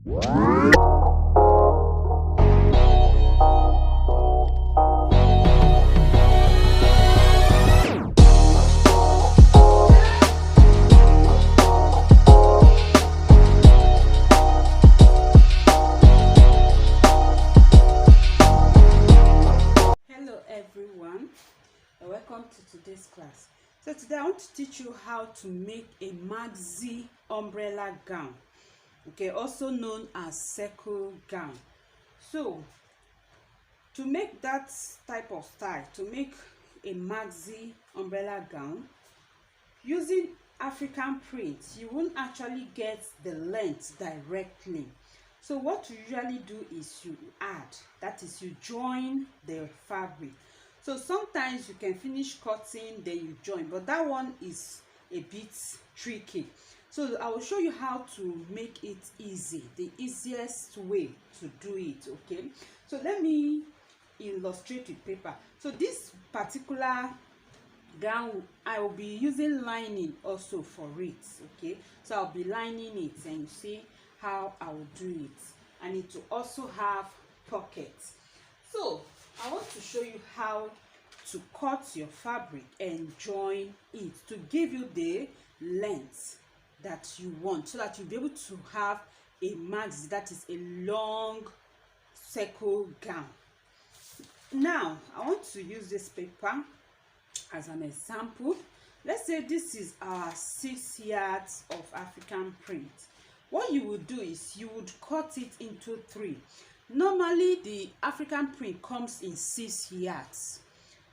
Hello everyone, and welcome to today's class. So today I want to teach you how to make a maxi umbrella gown, okay, also known as circle gown. So to make that type of style, to make a maxi umbrella gown using African print, you won't actually get the length directly. So what you usually do is you add, that is, you join the fabric. So sometimes you can finish cutting, then you join, but that one is a bit tricky. So I will show you how to make it easy, the easiest way to do it, okay? So let me illustrate with paper. So this particular gown, I will be using lining also for it, okay? So I'll be lining it, and you see how I will do it. I need to also have pockets. So I want to show you how to cut your fabric and join it to give you the length that you want, so that you'll be able to have a maxi, that is a long circle gown. Now I want to use this paper as an example. Let's say this is our 6 yards of African print. What you would do is you would cut it into 3. Normally the African print comes in 6 yards,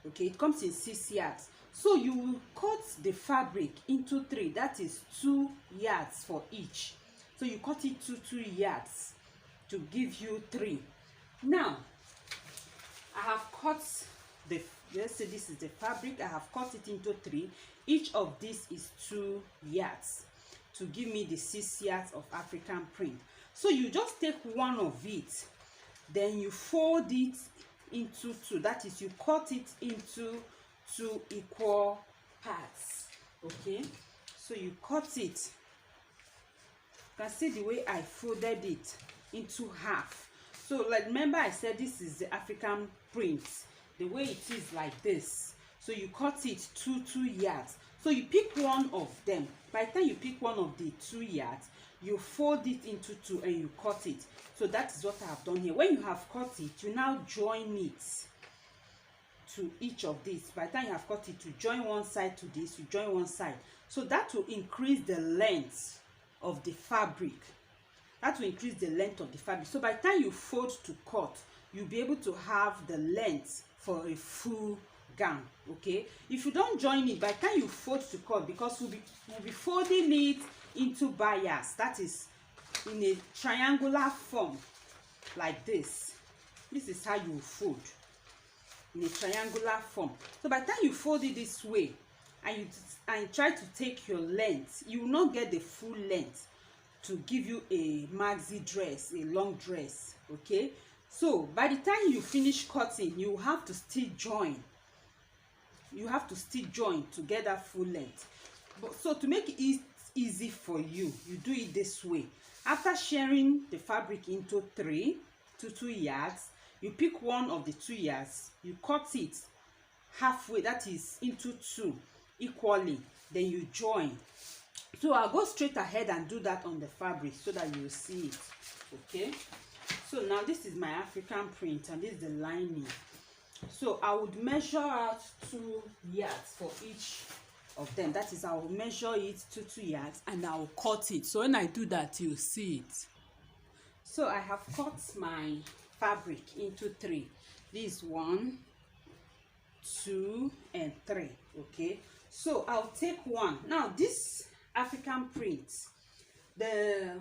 okay? It comes in 6 yards. So you will cut the fabric into 3, that is 2 yards for each. So you cut it to 2 yards to give you 3. Now I have cut the, let's say this is the fabric, I have cut it into 3. Each of these is 2 yards to give me the 6 yards of African print. So you just take one of it, then you fold it into 2, that is, you cut it into 2 equal parts, okay? So you cut it, you can see the way I folded it into half. So like, remember I said this is the African print, the way it is like this. So you cut it to 2 yards. So you pick one of them. By the time you pick one of the 2 yards, you fold it into 2 and you cut it. So that is what I have done here. When you have cut it, you now join it to each of these. By the time you have cut it, you join one side to this, you join one side. So that will increase the length of the fabric. That will increase the length of the fabric. So by the time you fold to cut, you'll be able to have the length for a full gown, okay? If you don't join it, by the time you fold to cut, because we'll be folding it into bias, that is in a triangular form like this. This is how you fold, in a triangular form. So by the time you fold it this way and you try to take your length, you will not get the full length to give you a maxi dress, a long dress, okay? So by the time you finish cutting, you have to still join. You have to still join to get that full length. So to make it easy for you, you do it this way. After sharing the fabric into 3 to 2 yards, you pick one of the 2 yards, you cut it halfway, that is into 2 equally, then you join. So I'll go straight ahead and do that on the fabric so that you will see it, okay? So now this is my African print and this is the lining. So I would measure out 2 yards for each of them. That is, I will measure it to 2 yards and I will cut it. So when I do that, you'll see it. So I have cut my fabric into 3. This 1, 2, and 3, okay? So I'll take one. Now this African print, the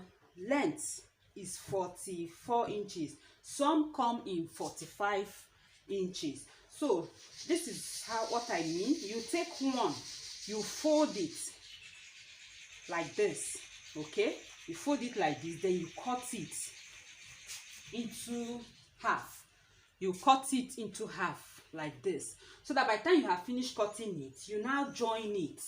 length is 44 inches. Some come in 45 inches. So this is what I mean. You take one, you fold it like this, okay? You fold it like this, then you cut it into half. You cut it into half like this, so that by the time you have finished cutting it, you now join it.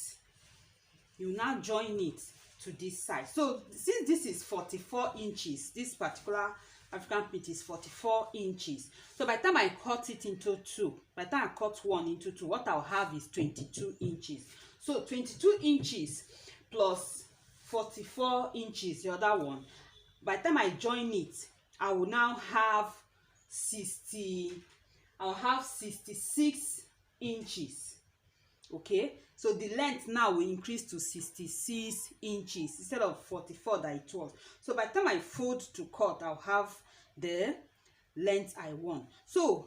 You now join it to this side. So since this is 44 inches, this particular African print is 44 inches. So by the time I cut it into two, by the time I cut one into two, what I'll have is 22 inches. So 22 inches plus 44 inches, the other one. By the time I join it, I will now have 66 inches. Okay, so the length now will increase to 66 inches instead of 44 that it was. So by the time I fold to cut, I'll have the length I want. So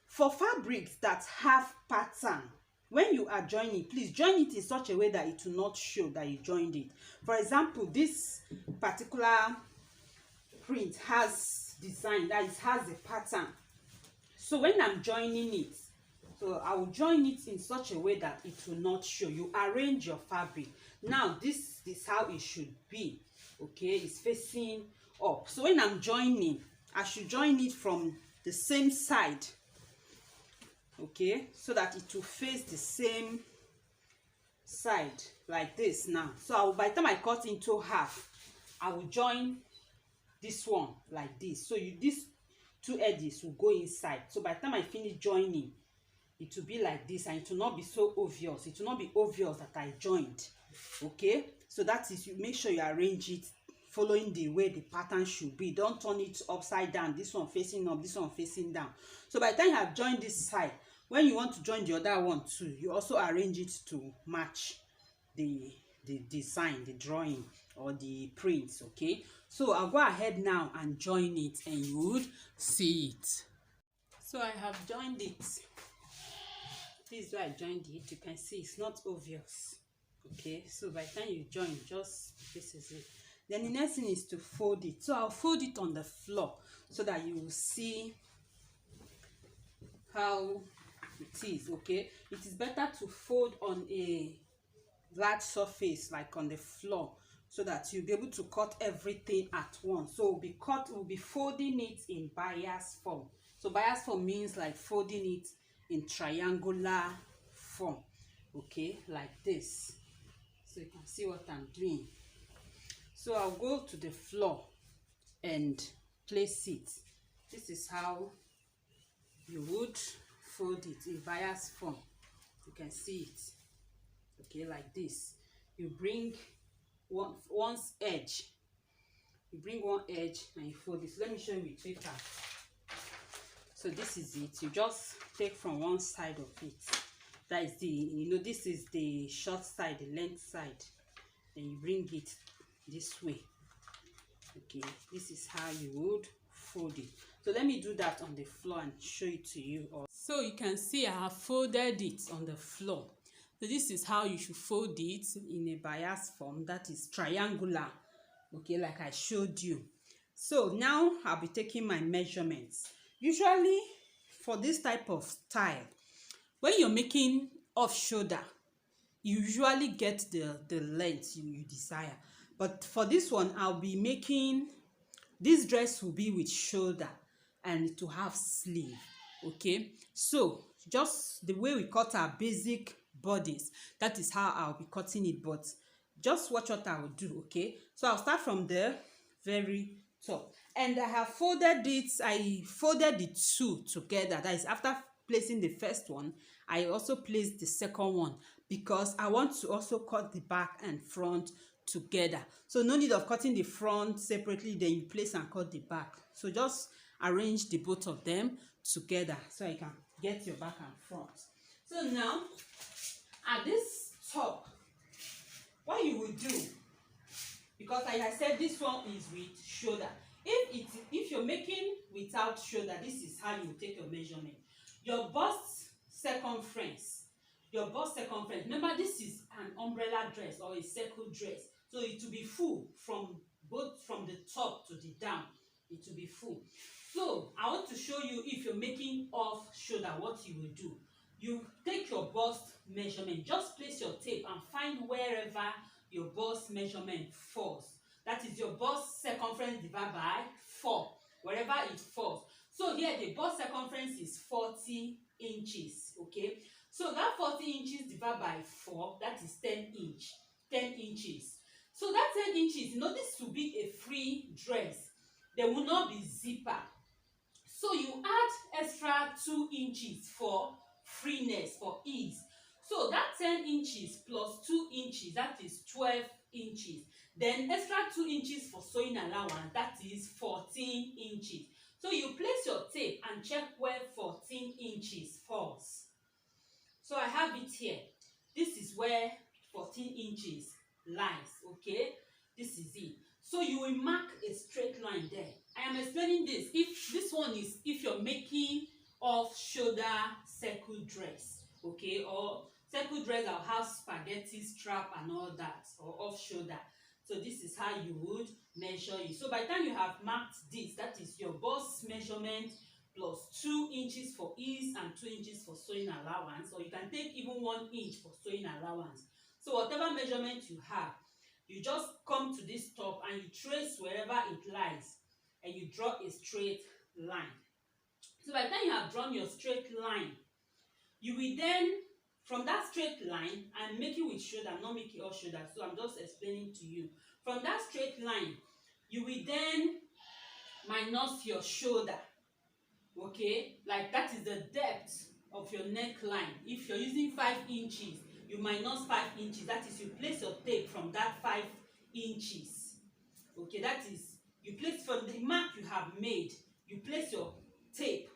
for fabrics that have pattern, when you are joining, please join it in such a way that it will not show that you joined it. For example, this particular print has design, that is, has a pattern. So when I'm joining it, so I will join it in such a way that it will not show. You arrange your fabric. Now this is how it should be. Okay, it's facing up. So when I'm joining, I should join it from the same side. Okay, so that it will face the same side like this now. So by the time I cut into half, I will join this one like this. So these two edges will go inside. So by the time I finish joining, it will be like this, and it will not be so obvious. It will not be obvious that I joined. Okay, so that is, you make sure you arrange it following the way the pattern should be. Don't turn it upside down, this one facing up, this one facing down. So by the time you have joined this side, when you want to join the other one too, you also arrange it to match the design, the drawing or the prints. Okay, so I'll go ahead now and join it, and you would see it. So I have joined it. This is where I joined it. You can see it's not obvious. Okay, so by the time you join, just this is it. Then the next thing is to fold it. So I'll fold it on the floor so that you will see how it is. Okay, it is better to fold on a large surface like on the floor, so that you'll be able to cut everything at once. So we'll be folding it in bias form. So bias form means like folding it in triangular form. Okay, like this. So you can see what I'm doing. So I'll go to the floor and place it. This is how you would fold it in bias form. You can see it. Okay, like this. You bring one's edge. You bring one edge and you fold this. Let me show you with paper. So this is it. You just take from one side of it. That is this is the short side, the length side. Then you bring it this way. Okay, this is how you would fold it. So let me do that on the floor and show it to you. So you can see I have folded it on the floor. So this is how you should fold it in a bias form, that is triangular. Okay, like I showed you. So now I'll be taking my measurements. Usually for this type of style, when you're making off shoulder, you usually get the length you desire. But for this one, I'll be making, this dress will be with shoulder and to have sleeve. Okay, so just the way we cut our basic bodies, that is how I'll be cutting it. But just watch what I will do. Okay, so I'll start from the very top, and I have folded it. I folded the two together. That is, after placing the first one, I also placed the second one, because I want to also cut the back and front together. So no need of cutting the front separately, then you place and cut the back. So just arrange the both of them together so you can get your back and front. So now at this top, what you will do, because like I said, this one is with shoulder. If you're making without shoulder, this is how you take your measurement. Your bust circumference. Remember, this is an umbrella dress or a circle dress, so it will be full from the top to the down. It will be full. So I want to show you, if you're making off shoulder, what you will do. You take your bust measurement. Just place your tape and find wherever your bust measurement falls. That is your bust circumference divided by 4, wherever it falls. So here the bust circumference is 40 inches. Okay, so that 40 inches divided by 4, that is 10 inches. So that will not be zipper. So you add extra 2 inches for freeness, for ease. So that 10 inches plus 2 inches, that is 12 inches. Then extra 2 inches for sewing allowance, that is 14 inches. So you place your tape and check where 14 inches falls. So I have it here. This is where 14 inches lies, okay? This is it. So you will mark a straight line there. I am explaining this. If this one is if you're making off shoulder circle dress, okay, or circle dress that will have spaghetti strap and all that, or off shoulder. So this is how you would measure it. So by the time you have marked this, that is your bust measurement plus 2 inches for ease and 2 inches for sewing allowance, or you can take even 1 inch for sewing allowance. So whatever measurement you have, you just come to this top and you trace wherever it lies and you draw a straight line. So by the time you have drawn your straight line, you will then, from that straight line, I'm making with shoulder, I'm not making all shoulder, so I'm just explaining to you. From that straight line, you will then minus your shoulder, okay? Like that is the depth of your neckline. If you're using 5 inches, you minus 5 inches. That is, you place your tape from that 5 inches. Okay, that is, you place from the mark you have made, you place your tape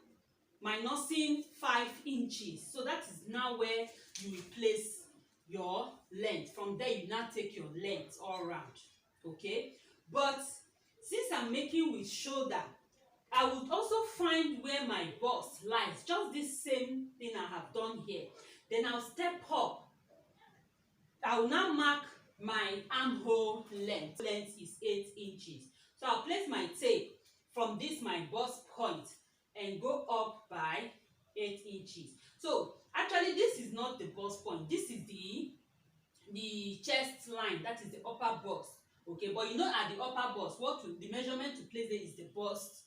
minusing 5 inches. So that is now where you will place your length. From there, you now take your length all round. Okay, but since I'm making with shoulder, I would also find where my bust lies. Just this same thing I have done here. Then I'll step up. I will now mark my armhole length. Length is 8 inches. So I'll place my tape from this my bust point and go up by 8 inches. So actually this is not the bust point. This is the chest line. That is the upper bust. Okay, but you know at the upper bust, the measurement to place there is the bust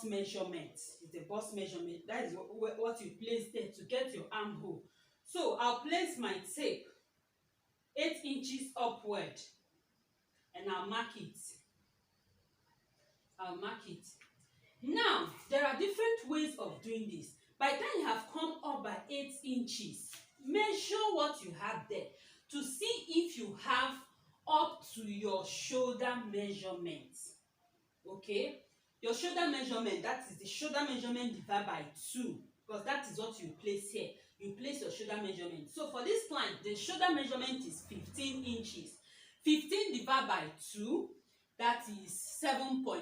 measurement. Is the bust measurement. That is what you place there to get your armhole. So I'll place my tape 8 inches upward and I'll mark it. Now, there are different ways of doing this. By the time you have come up by 8 inches, measure what you have there to see if you have up to your shoulder measurement. Okay? Your shoulder measurement, that is the shoulder measurement divided by 2, because that is what you place here. You place your shoulder measurement. So for this client, the shoulder measurement is 15 inches. 15 divided by 2, that is 7.5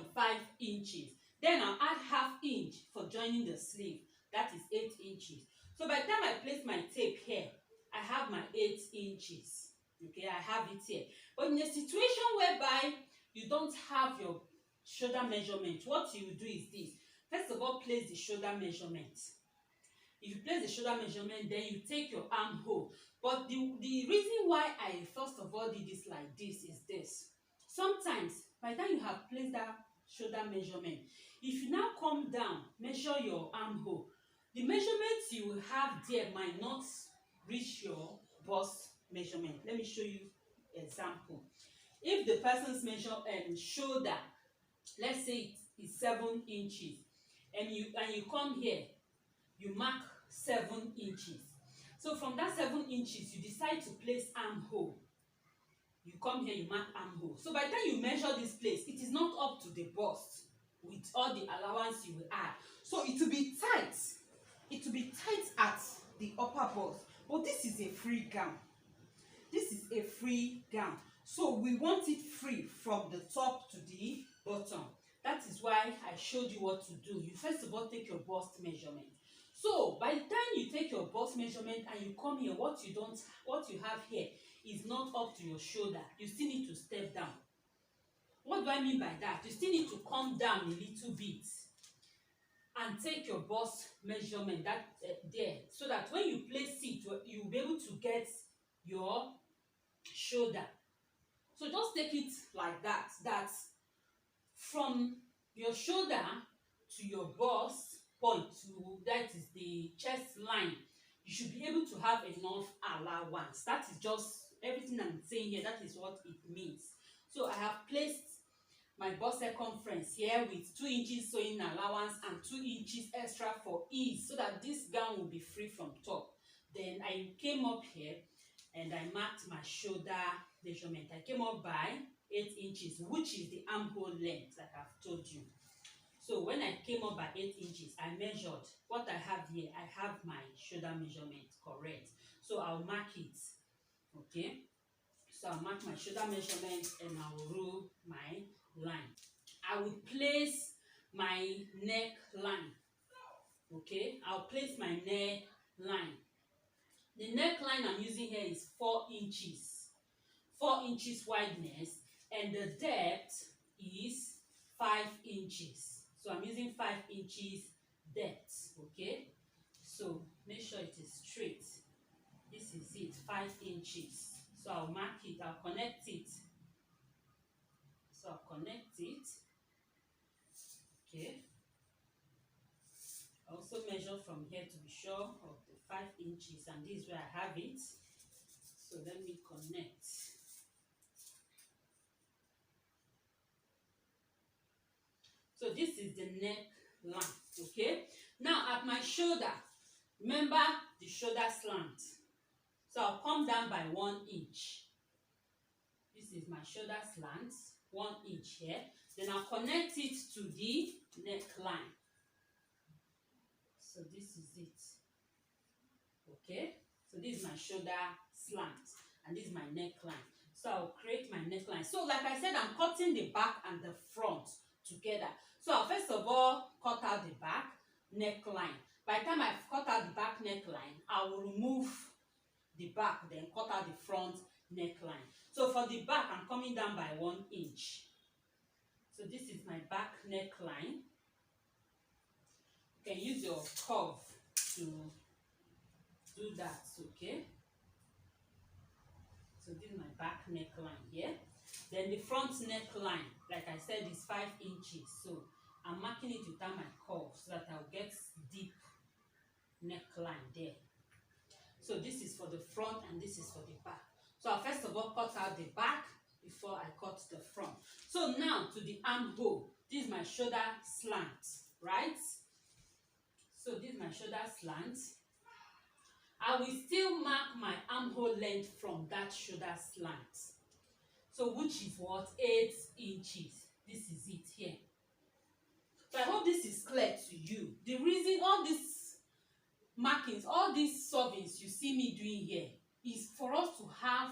inches. Then I'll add half inch for joining the sleeve. That is 8 inches. So by the time I place my tape here, I have my 8 inches. Okay, I have it here. But in a situation whereby you don't have your shoulder measurement, what you will do is this. First of all, place the shoulder measurement. If you place the shoulder measurement, then you take your armhole. But the reason why I first of all did this like this is this. Sometimes, by the time you have placed that shoulder measurement, if you now come down, measure your armhole, the measurements you will have there might not reach your bust measurement. Let me show you an example. If the person's shoulder, let's say it is 7 inches, and you come here, you mark 7 inches. So from that 7 inches, you decide to place armhole. You come here, you mark armhole. So by the time you measure this place, it is not up to the bust with all the allowance you will add. So it will be tight. It will be tight at the upper bust. But this is a free gown. This is a free gown. So we want it free from the top to the bottom. That is why I showed you what to do. You first of all take your bust measurement. So by the time you take your bust measurement and you come here, what you have here is not up to your shoulder. You still need to step down. What do I mean by that? You still need to come down a little bit and take your bust measurement there, so that when you place it, you'll be able to get your shoulder. So just take it like that. That's from your shoulder to your bust point, that is the chest line. You should be able to have enough allowance. That is just everything I'm saying here. That is what it means. So I have placed my bust circumference here with 2 inches sewing allowance and 2 inches extra for ease, so that this gown will be free from top. Then I came up here and I marked my shoulder measurement. I came up by 8 inches, which is the armhole length, like I've told you. So when I came up by 8 inches, I measured what I have here. I have my shoulder measurement correct. So I'll mark it. Okay. So I'll mark my shoulder measurement and I will rule my line. I will place my neck line. Okay. I'll place my neck line. The neckline I'm using here is 4 inches. 4 inches wideness, and the depth is 5 inches. So I'm using 5 inches depth. Okay. So make sure it is straight. This is it, 5 inches. So I'll mark it, I'll connect it. So I'll connect it. Okay. I also measure from here to be sure of the 5 inches, and this is where I have it. So let me connect. So this is the neck line. Okay. Now at my shoulder, remember the shoulder slant. So I'll come down by 1 inch. This is my shoulder slant, 1 inch here. Then I'll connect it to the neckline. So this is it. Okay. So this is my shoulder slant and this is my neckline. So I'll create my neckline. So like I said, I'm cutting the back and the front together. So I'll first of all cut out the back neckline. By the time I've cut out the back neckline, I will remove the back, then cut out the front neckline. So for the back, I'm coming down by 1 inch. So this is my back neckline. You can use your curve to do that. Okay. So this is my back neckline here. Then the front neckline, like I said, is 5 inches. So I'm marking it without my curve so that I'll get deep neckline there. So this is for the front and this is for the back. So I'll first of all cut out the back before I cut the front. So now to the armhole. This is my shoulder slant, right? So this is my shoulder slant. I will still mark my armhole length from that shoulder slant. So which is what? 8 inches. This is it here. So I hope this is clear to you. The reason all these markings, all these solvings you see me doing here is for us to have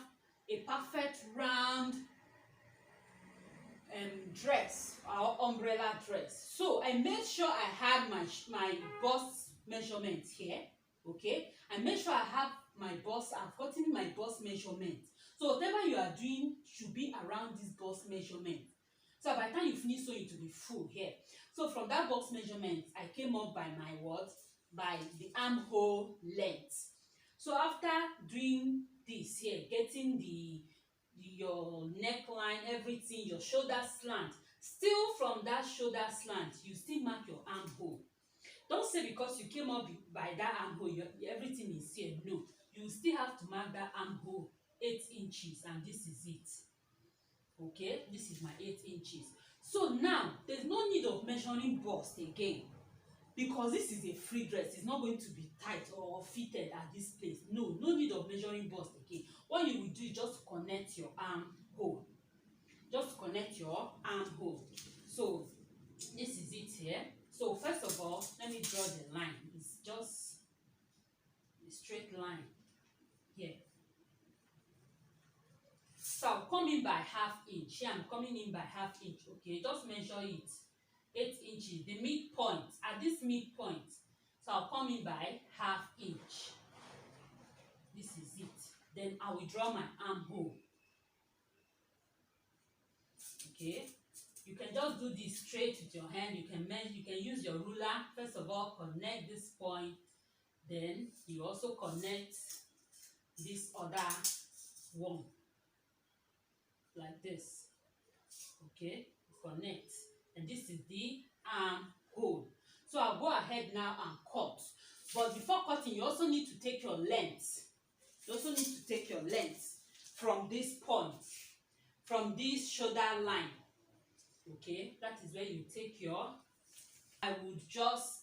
a perfect round dress, our umbrella dress. So I made sure I had my bust measurement here. Okay, I made sure I have my bust. I've gotten my bust measurement. So whatever you are doing should be around this bust measurement. So by the time you finish sewing, it will be full here. So from that bust measurement, I came up by my what? By the armhole length. So after doing this here, getting your neckline, everything, your shoulder slant, still from that shoulder slant, you still mark your armhole. Don't say because you came up by that armhole, everything is here. No, you still have to mark that armhole 8 inches, and this is it. Okay, this is my 8 inches. So now there's no need of measuring bust again, because this is a free dress. It's not going to be tight or fitted at this place. No need of measuring bust again. What you will do is just connect your armhole. Just connect your armhole. So this is it here. So first of all, let me draw the line. It's just a straight line here. So I'll come in by ½ inch. Here I'm coming in by ½ inch. Okay, just measure it. 8 inches. The midpoint, at this midpoint. So I'll come in by ½ inch. This is it. Then I will draw my armhole. Okay. You can just do this straight with your hand. You can measure, you can use your ruler. First of all, connect this point. Then you also connect this other one. Like this. Okay. Connect. And this is the armhole. So I'll go ahead now and cut. But before cutting, you also need to take your length. You also need to take your length from this point, from this shoulder line. Okay, that is where you take your, I would just,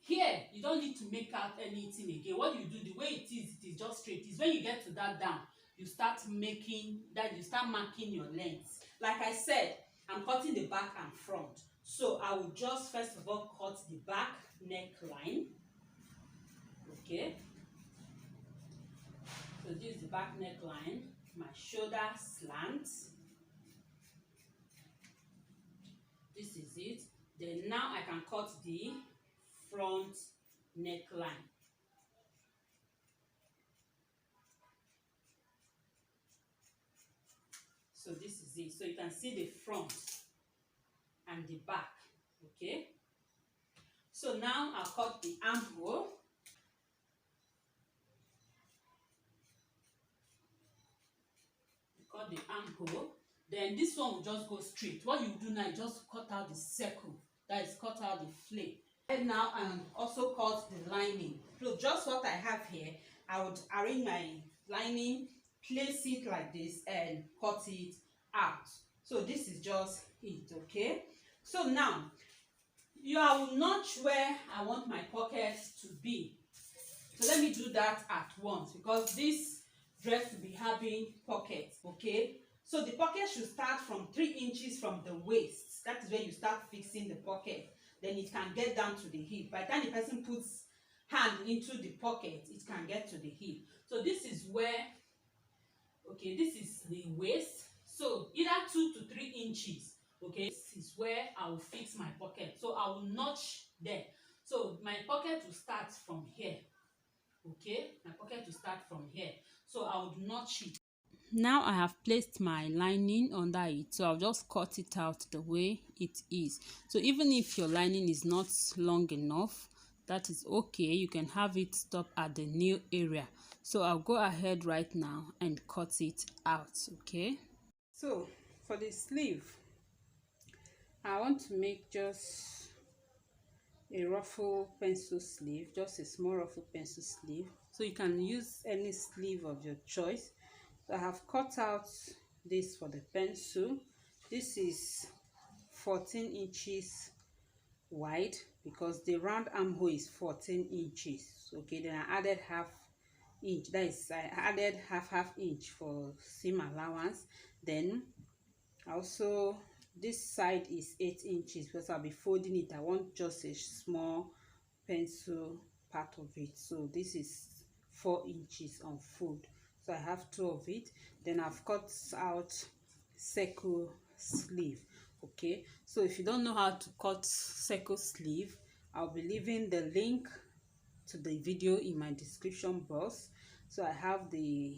here you don't need to make out anything again. What you do, the way it is just straight. Is when you get to that down, you start making that, you start marking your length. Like I said, I'm cutting the back and front, so I will just first of all cut the back neckline. Okay, so this is the back neckline. My shoulder slant, this is it. Then now I can cut the front neckline. So this is it. So you can see the front and the back. Okay, so now I'll cut the armhole. Cut the armhole. Then this one will just go straight. What you do now is just cut out the circle, that is cut out the flake. And now also cut the lining. So just what I have here, I would arrange my lining, place it like this and cut it out. So this is just it. Okay, so now I will notch where I want my pockets to be. So let me do that at once, because this dress will be having pockets. Okay, so the pocket should start from 3 inches from the waist. That is where you start fixing the pocket. Then it can get down to the hip. By the time the person puts hand into the pocket, it can get to the hip. So this is where, okay, this is the waist. So either 2 to 3 inches. Okay, this is where I will fix my pocket. So I will notch there. So my pocket will start from here. Okay, my pocket will start from here. So I would notch it. Now I have placed my lining under it, so I'll just cut it out the way it is. So even if your lining is not long enough, that is okay. You can have it stop at the nail area. So I'll go ahead right now and cut it out. Okay, so for the sleeve, I want to make just a ruffle pencil sleeve, just a small ruffle pencil sleeve. So you can use any sleeve of your choice. So I have cut out this for the pencil. This is 14 inches wide because the round armhole is 14 inches. Okay, then I added half inch, that is, I added half inch for seam allowance. Then also this side is 8 inches because I'll be folding it. I want just a small pencil part of it. So this is 4 inches on fold. So I have 2 of it. Then I've cut out circle sleeve. Okay, so if you don't know how to cut circle sleeve, I'll be leaving the link to the video in my description box. So I have the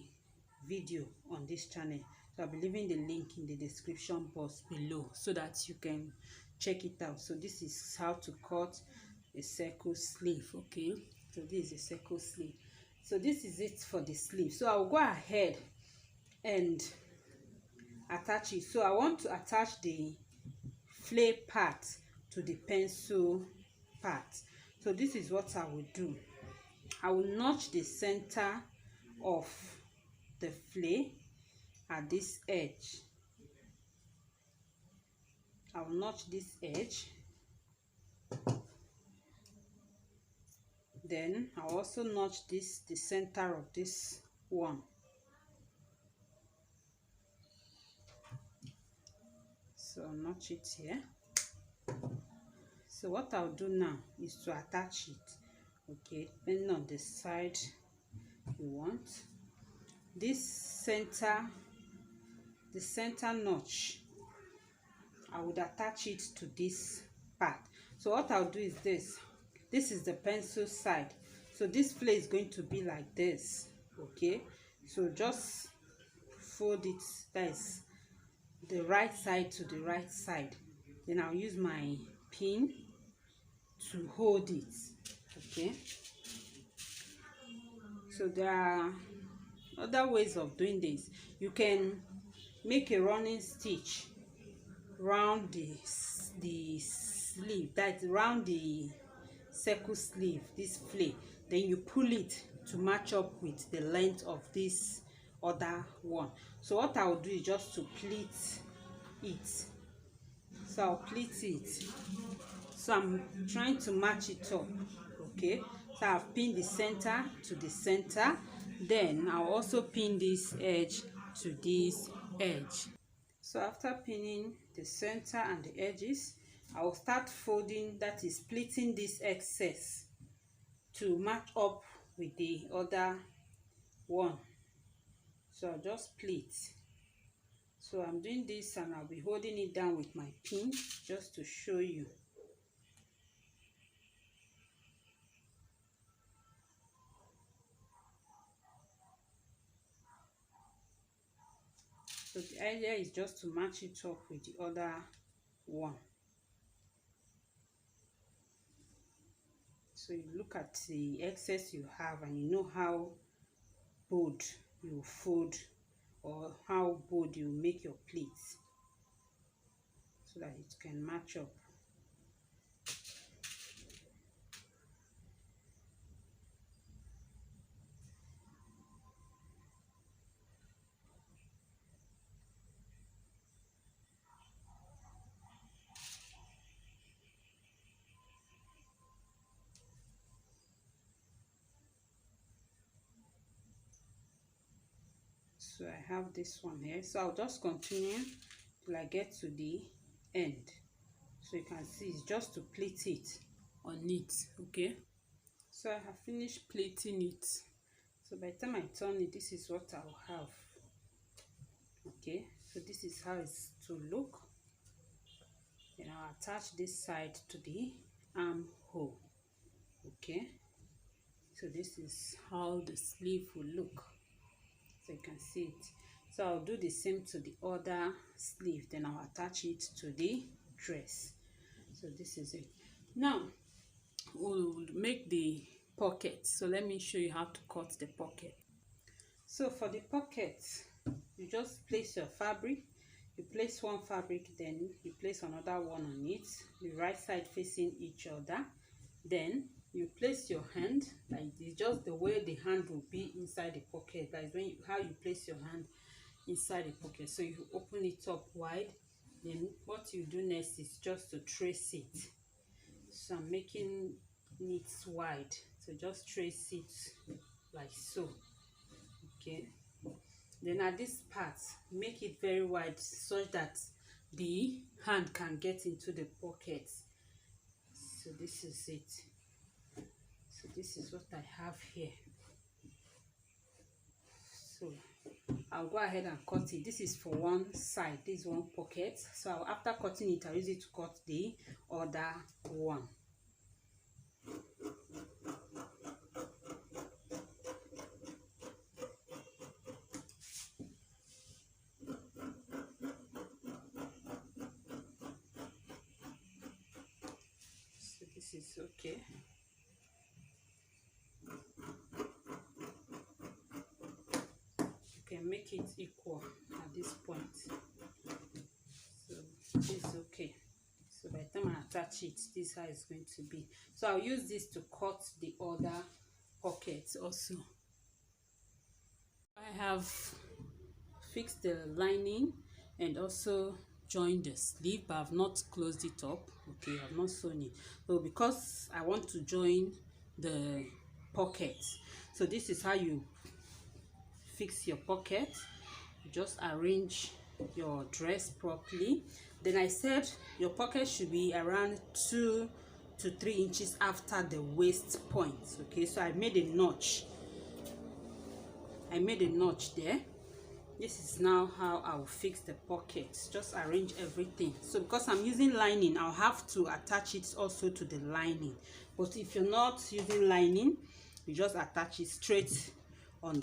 video on this channel, so I'll be leaving the link in the description box below so that you can check it out. So this is how to cut a circle sleeve. Okay, so this is a circle sleeve. So this is it for the sleeve. So I'll go ahead and attach it. So I want to attach the flare part to the pencil part. So this is what I will do. I will notch the center of the flare at this edge. I will notch this edge. Then I'll also notch the center of this one. So I'll notch it here. So what I'll do now is to attach it. Okay, depending on the side you want. This center, the center notch, I would attach it to this part. So what I'll do is this. This is the pencil side. So this flare is going to be like this. Okay, so just fold it, that is the right side to the right side. Then I'll use my pin to hold it. Okay, so there are other ways of doing this. You can make a running stitch round the sleeve, that's round the circle sleeve, this flare. Then you pull it to match up with the length of this other one. So what I will do is just to pleat it. So I'll pleat it. So I'm trying to match it up. Okay, so I've pinned the center to the center, then I'll also pin this edge to this edge. So after pinning the center and the edges, I will start folding, that is pleating this excess to match up with the other one. So I'll just pleat. So I'm doing this and I'll be holding it down with my pin just to show you. So the idea is just to match it up with the other one. So you look at the excess you have and you know how bold you fold or how bold you make your pleats so that it can match up. So I have this one here, so I'll just continue till I get to the end. So you can see it's just to pleat it on it. Okay, so I have finished pleating it. So by the time I turn it, this is what I'll have. Okay, so this is how it's to look. Then I'll attach this side to the armhole. Okay, so this is how the sleeve will look. So you can see it. So I'll do the same to the other sleeve, then I'll attach it to the dress. So this is it. Now we'll make the pocket. So let me show you how to cut the pocket. So for the pocket, you just place your fabric. You place one fabric, then you place another one on it, the right side facing each other. Then you place your hand like this, just the way the hand will be inside the pocket. That is when you, how you place your hand inside the pocket. So you open it up wide, then what you do next is just to trace it. So I'm making it wide, so just trace it like so. Okay, then at this part make it very wide so that the hand can get into the pocket. So this is it. So this is what I have here. So I'll go ahead and cut it. This is for one side, this one pocket. So after cutting it, I'll use it to cut the other one. So this is okay. Make it equal at this point. So it's okay. So by the time I attach it, this is how it's going to be. So I'll use this to cut the other pockets also. I have fixed the lining and also joined the sleeve, but I've not closed it up. Okay, I've not sewn it. So because I want to join the pocket, so this is how you fix your pocket. You just arrange your dress properly. Then I said your pocket should be around 2 to 3 inches after the waist point. Okay, so I made a notch. I made a notch there. This is now how I'll fix the pocket. Just arrange everything. So because I'm using lining, I'll have to attach it also to the lining. But if you're not using lining, you just attach it straight on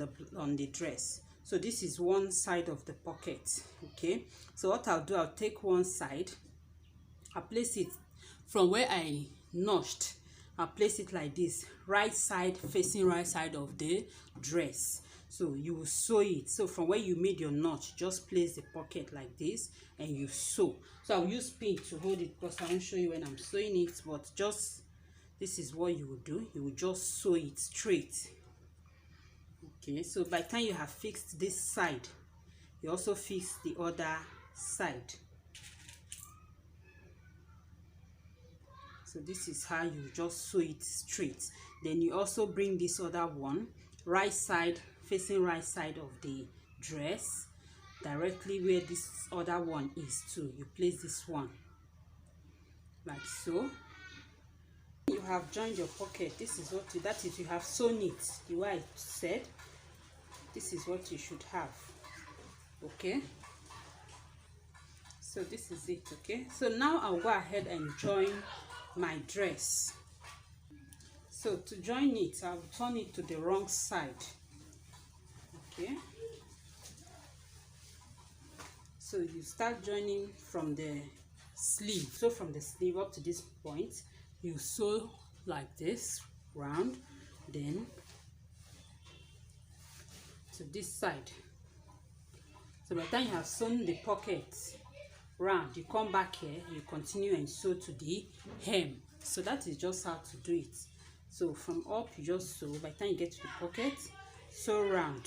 the dress. So this is one side of the pocket. Okay, so what I'll do, I'll take one side, I'll place it from where I notched. I'll place it like this, right side facing right side of the dress. So you will sew it. So from where you made your notch, just place the pocket like this and you sew. So I'll use pin to hold it because I won't show you when I'm sewing it, but just this is what you will do. You will just sew it straight. Okay, so by the time you have fixed this side, you also fix the other side. So this is how you just sew it straight. Then you also bring this other one right side, facing right side of the dress, directly where this other one is too. You place this one like so. You have joined your pocket. This is what you, that is, you have sewn it the way I said. This is what you should have. Okay, so this is it. Okay, so now I'll go ahead and join my dress. So to join it, I'll turn it to the wrong side. Okay, so you start joining from the sleeve. So from the sleeve up to this point, you sew like this round, then to this side. So by the time you have sewn the pocket round, you come back here, you continue and sew to the hem. So that is just how to do it. So from up, you just sew. By the time you get to the pocket, sew round.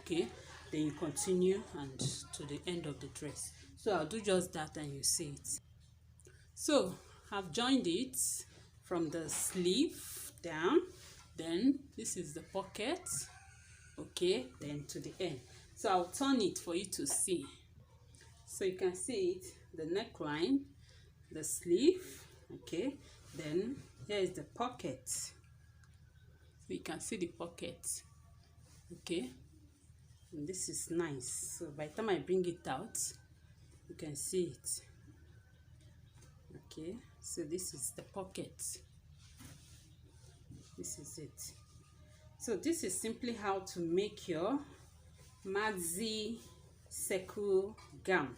Okay, then you continue and to the end of the dress. So I'll do just that and you see it. So I've joined it from the sleeve down, then this is the pocket. Okay, then to the end. So I'll turn it for you to see. So you can see it, the neckline, the sleeve. Okay, then here is the pocket. So you can see the pocket. Okay, and this is nice. So by the time I bring it out, you can see it. Okay, so this is the pocket. This is it. So this is simply how to make your maxi circle gown.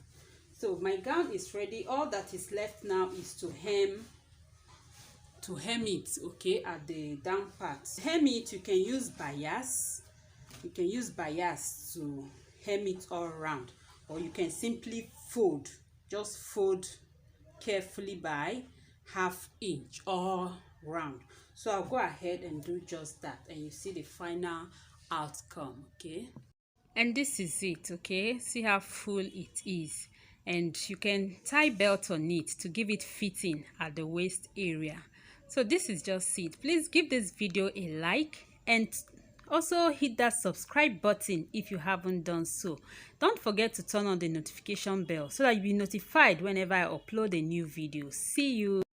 So my gown is ready. All that is left now is to hem it, okay, at the down part. Hem it, you can use bias. You can use bias to hem it all around, or you can simply fold. Just fold carefully by 1/2 inch all round. So I'll go ahead and do just that, and you see the final outcome. Okay, and this is it. Okay, see how full it is, and you can tie belt on it to give it fitting at the waist area. So this is just it. Please give this video a like and also hit that subscribe button if you haven't done so. Don't forget to turn on the notification bell so that you'll be notified whenever I upload a new video. See you.